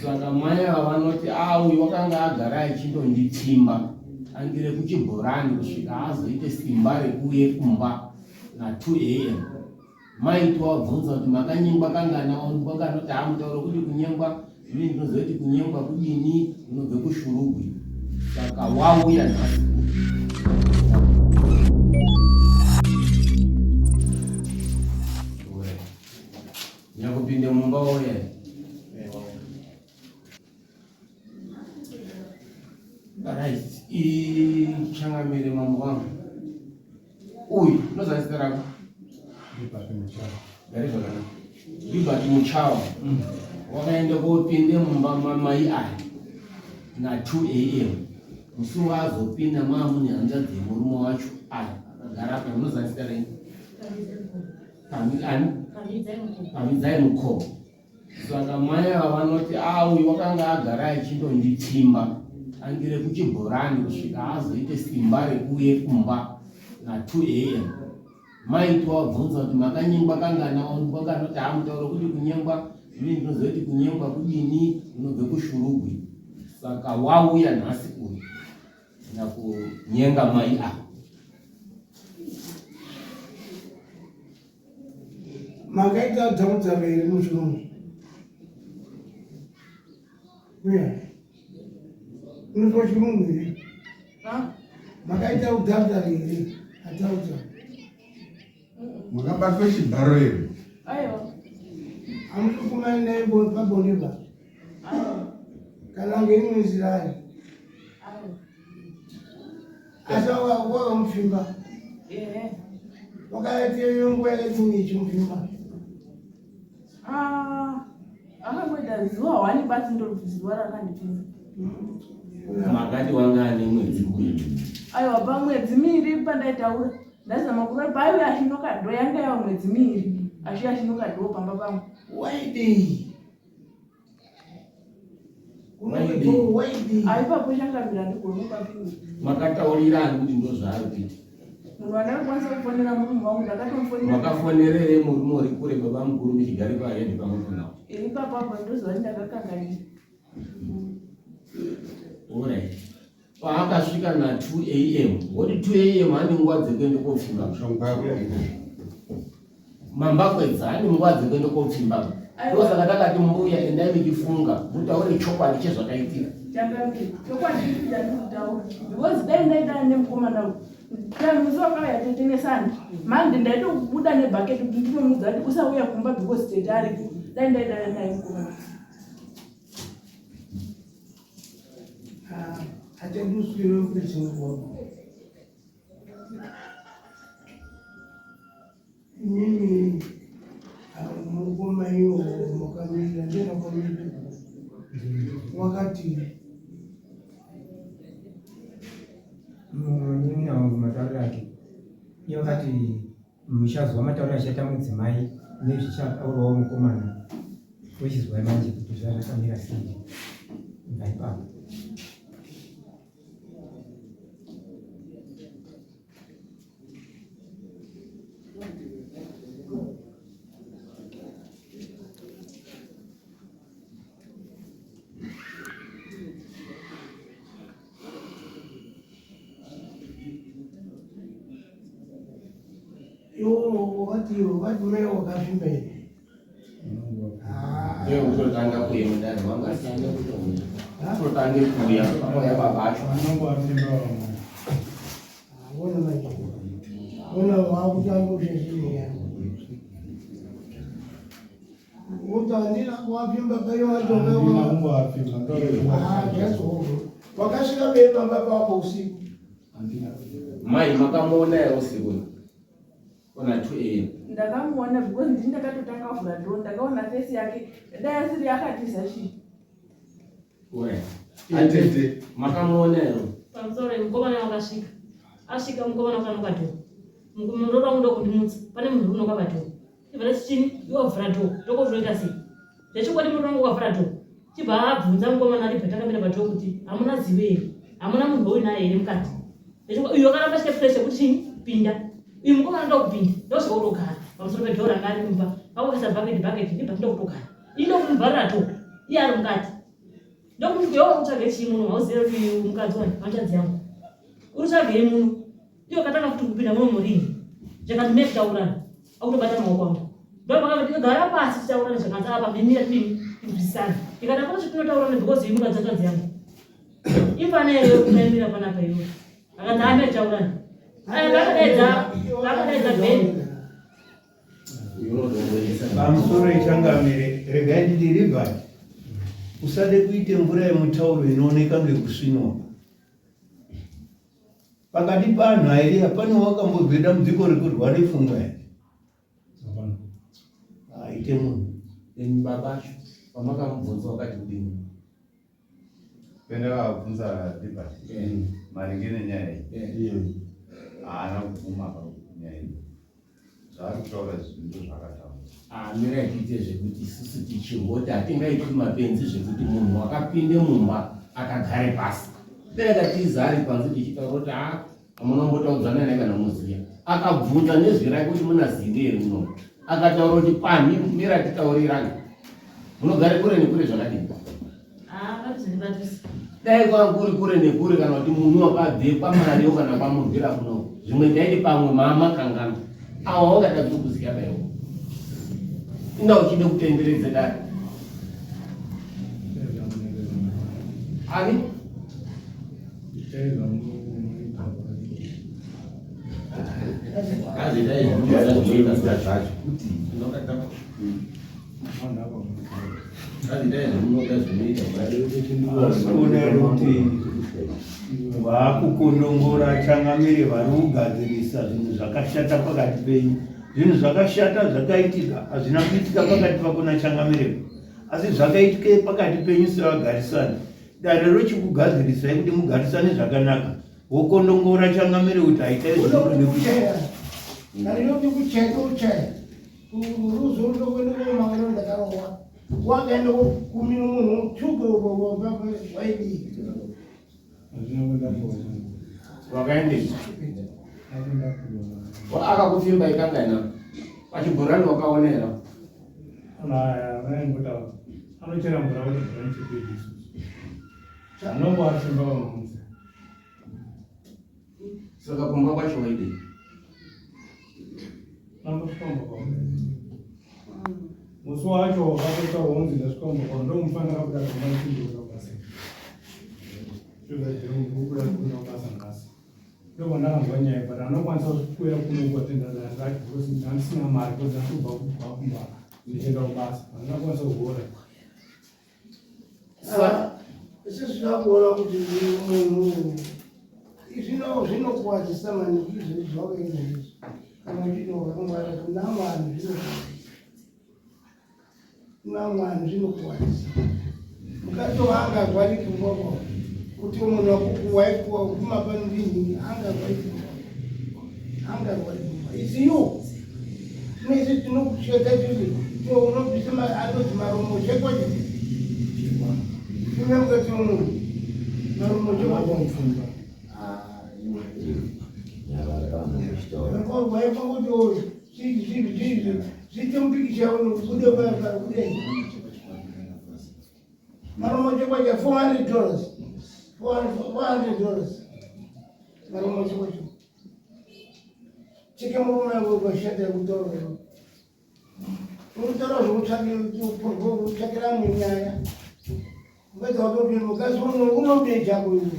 Saka mai vanoti uyu wakanga agara achindonditsimba angire kuchibhorani kusvika azoite simba rekuuye kumba na2 am. Mai tovabvunza kuti makanyengwa kangana, wakanoti mutauro kuti kunyengwa ini ndinozoti kunyengwa kudini, unobve kushurugwi. Saka wauya nhasi nyakupinde mumba wauya right. Ichangamire mambo wangu uyu unozanzita rako Libert Muchawa wakaenda kopinde mumba mamai aya na2 am. Musi wazopinda mune hanza dzemurume wacho aya akagara apa. Unozanzita rei? Pamidzai Mukhobo. Saka mai vanoti uyu wakanga agara achindonditsimba angire kuchibhorani kusvika azoite simba rekuuye kumba na2 am. Mai tovabvunza kuti makanyengwa kangana, wakanoti mutauro kuti kunyengwa ini ndinozoti kunyengwa kudini, unobve kushurugwi. Saka wauya nhasi uyu nakunyenga mai aya. Makaita dhamudzaka here muchirungu uya unozwa chirungu here? Makaita udhamudzaka here ataudza makabatwa chibharo here? Hamusi kumani naye pabondeba kana ngeimwe nzira ari asi wakamupfimba wakaitiyo nguva yakati chimupfimba akamboita zuva 1 basi ndorubvuziwa rakandipinda. Makati wanga ane mwedzi miviri. Aiwa pamwedzi miviri pandaitaura ndazama kuva paiwe ashinokadho yanga yava mwedzi miviri ashinokadho pamba pangu. Aipapo shangamira ndigoni papinda. Makataurirani kuti ndozvaari kuita? Munhu andakwanisa kufonera murume wangu ndakatomufonera. Makafonerere murume uri kure baba mukuru muchigare pahendi pamwepo nawo? Ipapo ndozva ndakakanganira. Alright. Paakasvika na2 am. Woti 2 am ane nguva dzekuende kopfimba. Mambakwedza ane nguva dzekuende kopfimba. Ndosaka takati mbuya endai muchifunga mutaure chokwadi chezvakaitika. Chokwadi ndikutaura because dai ndaita nemukomana uyu musi wakauya tetenesana manje ndaitobuda nebhaketi kuti ndinomudza kuti usauya kumba because tete aripo. Dai ndaita naye mukomana achanduswire kuchingona inini mukomaiwo mukamira ndinakomira wakati nyini awo matauro ake iyo wakati muchazwa matauro achaita mudzimai nezvichataurawo mukomana wechizwa manje kuti zvakakamira sei ngaipapo. wakati meo wakavimba here Utotanga kuuya mundani wanga asiane kutomuya. Utotange kuuya pamoya babacho. Wona manje wona wakutanga kuzvizviya utandira wavimba payo watonga wakasvika mberi pamba pako usiku. Mai makamuona here usiku kuna 2 am? ndakamuona because ndini ndakatotanga kuvhura dhoo ndakaona fesi yake dai asiri yakatiza chii. Atete makamuona here? Pamusoro mukomana wakasvika asvika mukomana ukanoka dhoo mukomana unoda kundimutsa pane munhu unokava dhoo ibvara chini iwe wavhura dhoo ndokozvoita sei zvechikwadi munhu wangu wakavhura dhoo chibva abvunza mukomana ari bvatakamira padhoo kuti hamuna zive here hamuna munhu uyu naye here mukati uyu wakaramba chitepuresha kuti chini pinda uyu mukomana ndoda kupinda ndosvika kutogara pamusoro pedhoo ranga ari mumba pakuisa bhaketi ndibva ndoda kutogara ino kumubvarira dhoo iye ari mukati ndokuti iwewe utsvage chii munhu hauzive kuti mukadzi wani hanzvadzi yangu uri tsvagei munhu iwe katanga kuti kupinda muno murini zvakati mune titaurana akutobata maoko angu ndopakagara pasi titaurana zvakanzi apa ndimira tidini tinzwisisana ikada kuti tinotaurana because iyi mukadzi hanzvadzi yangu ifanele kunaimira panapa iwe akanzi ambe titaurana akadaidza bheni pamusoro ichangamire regai nditi Ribert, usade kuite mvura yemutauro inooneka ngekusvinwa. Pakati panhu airi hapana wakambobve dambudziko rekurwa nepfungwa here? Aite munhu babacho pamakamubvunza wakati kudini pendakabvunza Ribert maringe nenyaya iyi haana kubvuma panyaya iyi zvaari kutaura zvinhu zvakataura mira ichiite zvekuti isusu tichingoti hatingaitwi mapenzi zvekuti munhu wakapinde mumba akagare pasi derekatiza ari panze tichitaura kuti hamunambotaudzana naye kana muziya akabvunza nezwi rake kuti munazinge here muno akataura kuti pani mira titaurirani munogare kure nekure zvakadini dai kwakuri kure nekure kana kuti munhu wakabve pamariyo kana pamurwira kuno zvimwe ndaiti pamwe maamakangana awa wakatadzukuzika paiwo inda uchide kutenderedze dai ani kuti vaakukondongora changamire vari kugadzirisa zvinhu zvakashata pakati penyu. Zvinhu zvakashata zvakaitika hazvina kuitika pakati pako nachangamire, asi zvakaitika pakati penyu sevagarisani. Dare rochikugadzirisai kuti mugarisane zvakanaka, wokondongora changamire kuti haitai zvinokuchaya narinoti kuchaya uchaya ruzo ndokwendekomangano ndakarowa wakaenda kumino munhu tugewaidi wakaendei akakufimba ikangaina pachibhorani wakaonera anochera mvura kuti bhorani chipedisu anongo achimba vamunzi saka kumba kwacho waidei nambosvikomba kwao musi wacho wakaita honzi ndasvikomba kwao ndomufanira kuda kumachimbira basa zvozabukuda kuna basa nhasi ndovandakanzwa nyaya but anokwanisa kuuya kunokwatendazati because ndandisina mari because ndandobva kumba ndichienda kubasa andinakwanisa kuhora sezvinakuona kuti munhu zvinokwadzisa maningi izvezvi zvakaita izvi kana uchinoangwara kuna vanhu zvinokwadzisa mukatowanga gwarikingoko kuti munhu waikuwa kuguma panudini angagwarikingwa isiyo zvinoisi tinokucheka kuti unobvisa anoti maromo chekwacho imemukati munhu maromo chekwacho Maromochekwacha $400. Maromochekwacha cheke murume washata kutaura unotaura zvokutsvakira mwe nyaya mukadzi wake mukadzi unode chako iwe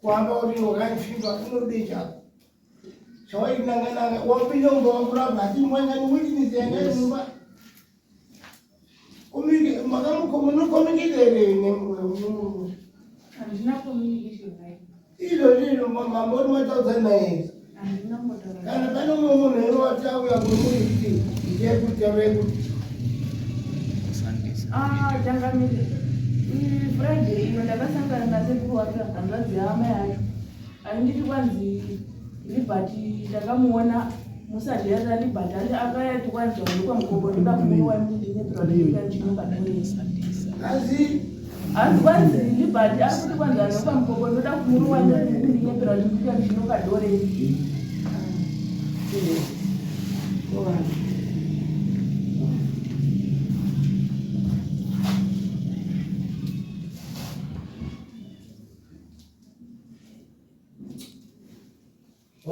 kuhamba kuti wakafimba unode chako chawaitinangananga wapinda mumba wakurapa hati mwangani witness yangari mumba munokomunikere izvo zvinhu mamboni mataudza naye kana pane umwe munhu ero watauya kumuriti ndekutaure kuti changamire friday ino ndakasangana nasekuru hanzvadzi yamai yacho ainditi kwanzi Ribert ndakamuona musajira Ribert akayati kwanzi wanikwamukobo ndoda kumuni waimudinyepiranchinokatonesa asi kwanzi Ribert akuti kwanzi wanikwamukobo ndoda kumuni waimudinyepiranchinokatorei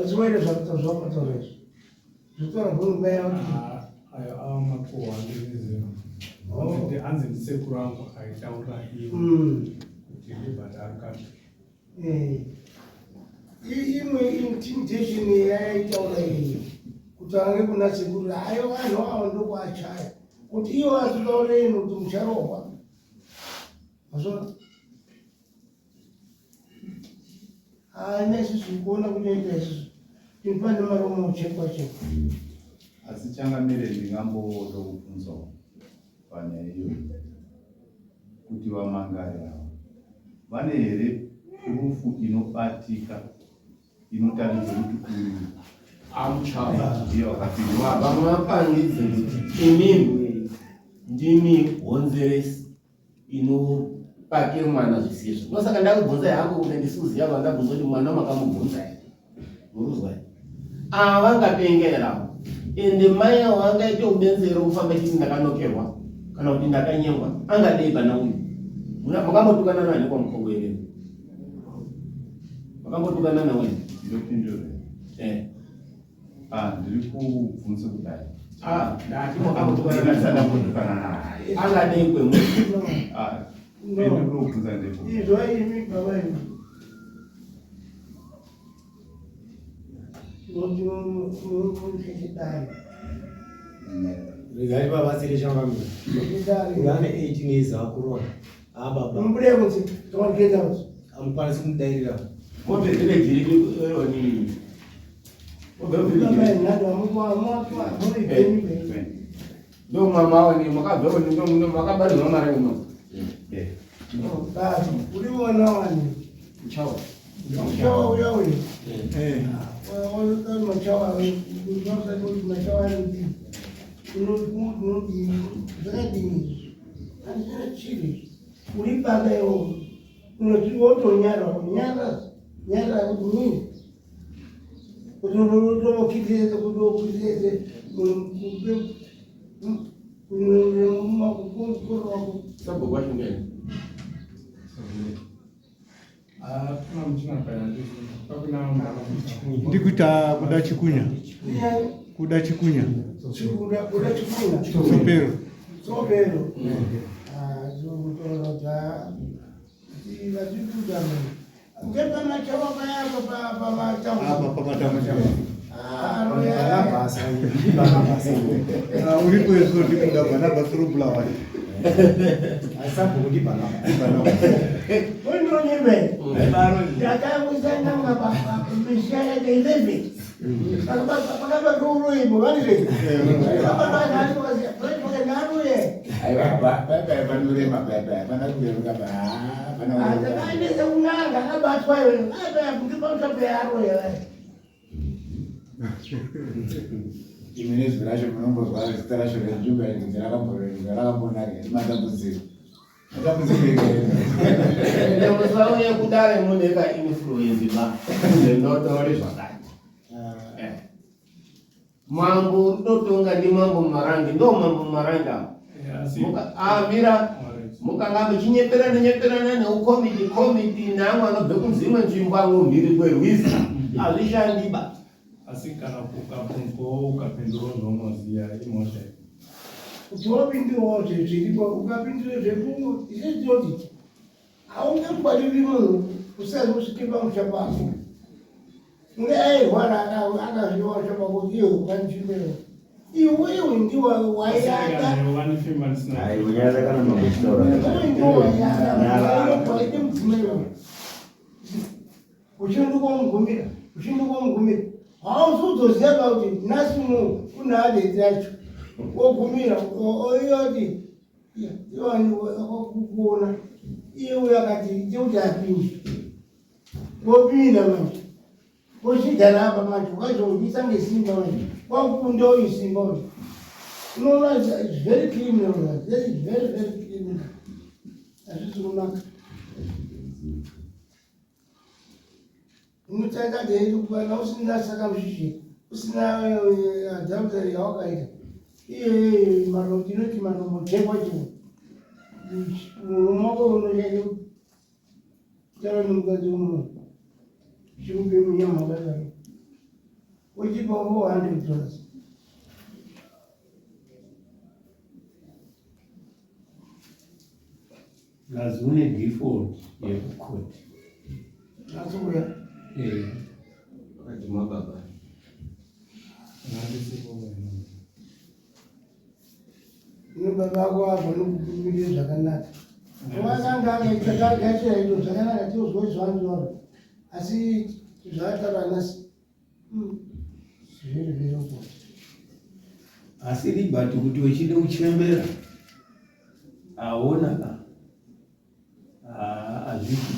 vachivaita zvakatozvakatorea zvitora kunubaya kuti ayo ava makohwa andizvizero hanzi ndisekuru angu aitaura ivo kuti ndibhadhari kacho imwe intimidation yaitaura iyi kutaura kuna sekuru ayo vanhu ava ndokuachaya kuti ivo vachitaura ino kuti mucharohwa mazvona haina sisi kuona kunoita isusu tipane maromo chekwa chekwa asi changamire ndingamboda kubvunzawo panyaya iyoyo kuti vamangari ava vane here rufu inobatika inotaridza kuti uyu amuchava ndiye wakapindwa vamapangidze kuti imimi ndimi honzeresi inopake mwana zvisizvo nosaka ndakubvunzai hangu kunge ndisikuziva vandabvunza kuti mwana makamubvunza here muruzwa avangapengerawo ende mai avo angaite ubenzero kufamba chiti ndakanokerwa kana kuti ndakanyengwa angadei pana uyu makambotukana nani kwamukongo here makambotukana nawe ndopindure ndiri kubvunza kudai ndatimakambotukana naye angadei kwemunhu ndikubvunza ndepo izvaimi baba imi ndotimuchechidai regai vavatsire changamira ane 18 years akurona ababa mubude kuti tomakenda kuti amukwanisi kumudairira mobvezere jiriki ndo mwamaoni mwakabveoni mwakabarirwa mari uno uri mwana wani uchawa uchawa uya uyu machawa machawa zvakadini andisina chiri uri baba iwo unotonyara nyara kuti nini kuti utomokitese kuti okitese sabhokwashingeni ndikuita kuda chikunya kuda chikunya sopero sopero vachikudama ngepamachawa payapa uri kweso ndikuda Barnabas Rubulawa ondonyebe ndakakusananga mishaya 11 pakabakauroibo vanire akaendesa kunanga akabatwayo ngipautabeyaro imene zvi racho munombozwa zita racho rejuga rakambonaga matambudziko musauye kudare muneka influensi ba ndotori zvakati mambo ndotonga ndi mambo marangi ndo mambo marangi mira mukanga muchinyeperana neukomiti neamwe anobve kunzimwe nzvimbo amwe mhiri kwerwizi hazvishandiba asi kana ukabvunzwawo ukapindura zvaunoziya imhosva kuti wapindirawo zviripo ukapindira zvekungu isizoti haungangwariri munhu usazi kusvike pamusha pako unge airwara akazviwasha pakuti iwe ukanchimero iwewe ndiwe waiata ndiwaite mudzimero uchindokwamugumira hausuzoziva kuti nhasi munhu une adeti yacho wogumira oyoti iwani wakakuona iye uyo akati chekuti apindi wopinda manje wochigara apa manje ukazouisa ngesimba manje wakukunda uyu simba uyu unoona very criminal very criminal hazvisi kunaka unotanga deikubana usina sakamushishi usina adhautari yawakaita iye maroti inoti manomotekwa chimwe mumako unoshanya kutaura nemukadzi womunhu chikupe munyama wakadaro uchipa $400. plus une default yekukoti. Nasukuya. Wakati mababa. Baba wako hapo nikukumbusha zvakanaka. Wasanga akaitaka ito zvakanaka tozozwanzwa. Asi zvataura nasi. Zviri huko. Asi Liberty kuti uchide uchembera aona ka azviki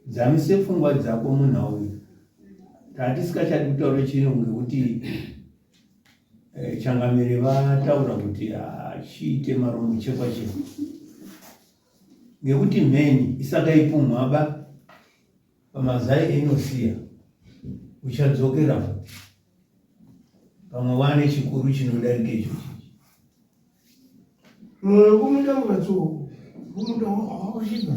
dzamise pfungwa dzako munhu uyu tatisikachadi kutaura chino ngekuti changamire vataura kuti chiite maromo chekwa chekwa ngekuti mheni isakaipumhaba pamazai einosiya uchadzokera pamwe wane chikuru chinodarika ichochi Kumuda mukatsuku kumuda haushiba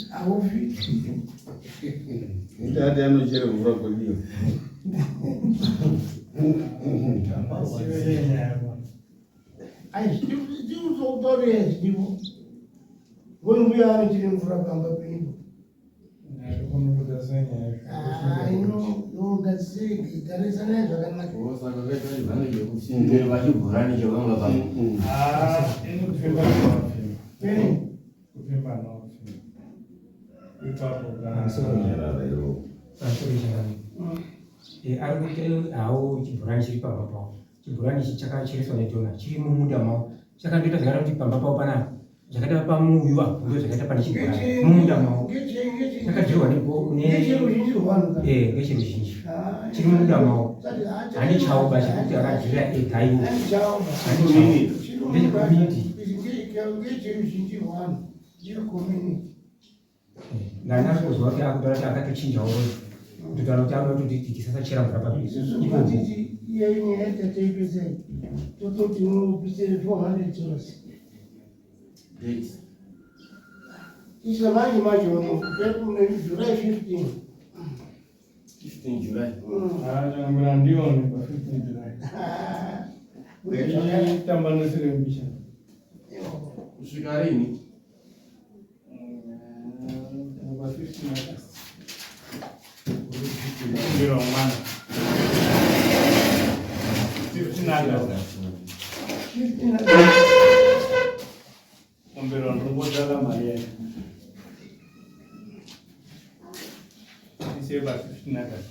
haufi Ndati anochere mvura kwediyo. aiziuzokutorera zidivo ngoimbuya anochiri mvura pamba penyu inogadzisei garisana zvakanaka Saka kaita zvanenge kusimbira vachibhurani chavanga pa. Ari kuti hawo chibhurani chiri pamba pavo. Chibhurani ichi chakachereswa nedhona chiri mumunda mavo. Chakandoita zvakada kuti pamba pavo panapa zvakaita pamuvi wabhuyo zvakaita pane chibhurani mumunda mavo. Chakadyirwa ngecheruzhinji rwanu ngechiruzhinji chiri mumunda mavo. Hane chawo basa kuti akadyira egaiwo. Ndechekomiti. Ngecheruzhinji rwanu ngekomiti. Ngana kuzwa kuti akutaura kuti akatochinjawo kutaura kuti anoda kuti tisasachera mvura pabhizi. Titi iye yaita teipesei tototi unopisire $400. Isa manje uno July 15. 15 July. Changamira pa 15 July. Tambanisire mbisha. Kusvika rini? Pa 15 August. Kumbira mwana. 15 August. 15. Kumbira ndobodala Maria. Iseba 15 August.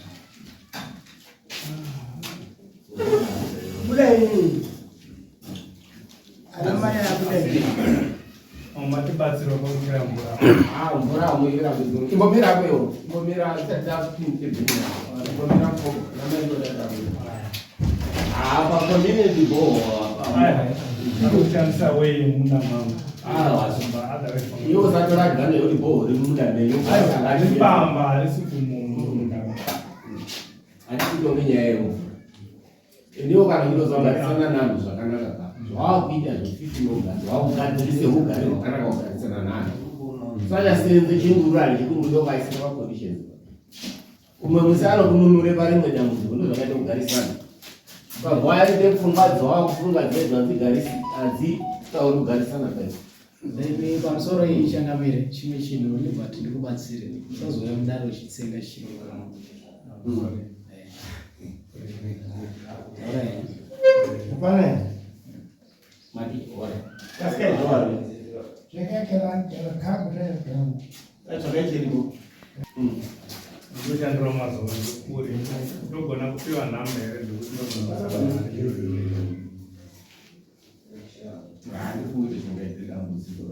Bulai. Alamaya bulai. Matibatsiro kwakira mvura. Mvura amuyira kuzuru. Imbomira kweyo. Imbomira tatapinte bina. Imbomira ko namendo tatapinte. Apa community go. Kuchanisa wewe muna mama. Wasumba. Otherwise. Iyo satora gane yori bo rimunda neyo. Alipamba alisifumu. Achito ngenyayo. Ndiyo kana hilo zvabatsana nanu zvakanaka ka. Zvakuita zvofiti nogadzira. Wakugadzirise ugare wakanaka kugarisana nanu. Saka senze chingurari chikungudo vaisira pa conditions. Umwe musano kununure parimwe dambudziko ndo zvakaita kugarisana. Pabwaya rite pfungwa dzawakufunga dzedza dzigarisi adzitauri kugarisana pese. Then pamusoro ichangamire chimwe chinhu Liberty ndikubatsire usazouya mudaro uchitsenga chiro kana Pane. Mati ora. Kaske ora. Chekekera kakure kana. Achakaitiripo. Ndochandira mazuva kuri ndogona kupiwa nhamba here Ndikuti zvingaitika dambudziko.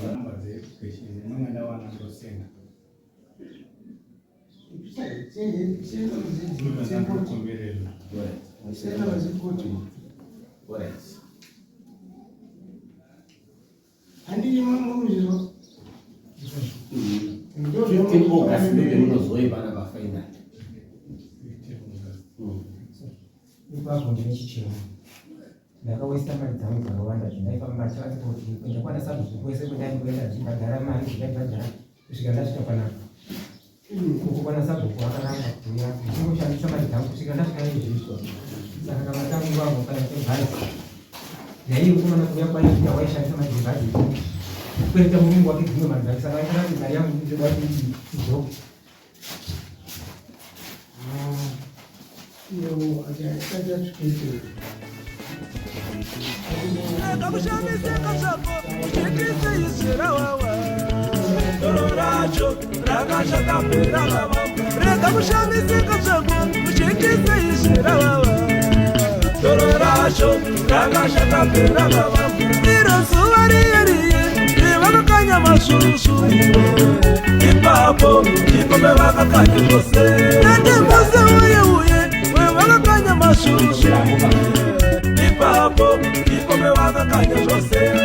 namba dzeeducation mungandawana ndosenga komberera handiri mamuziro 15 August ndenge munozoiva pafinal. Ipapo ndine chichena ndakawesta mari dzangu dzakawanda zvindaifamba transport kuenda kwana sabhuku kwese kundai kuenda ndichibhadhara mari zvindaibhadhara kusvika ndasvika panapa uko kwana sabhuku akaramba kubhuya ndichingoshandisa mari dzangu kusvika ndasvika nezviswa saka kana tangu vangu kana tebhazi yaiye kukomana kuya kwaita waishandisa madhibhazi kuita murungu wake dzimwe mari dzake saka aikarati mari yangu ndizoda kuti idzoke Rakakushamisa zvapo chekiseyisira wawa doro racho rakashakapera vava rakakushamisika zvapo chekiseyisira wawa doro racho rakashakapera vava iro zuva riyeriye rivakakanya masvusvu ipapo ikombe vakakanya zvose nandemuse uye wevakakanya masvusvu ipapo ikombe vakakanya zvose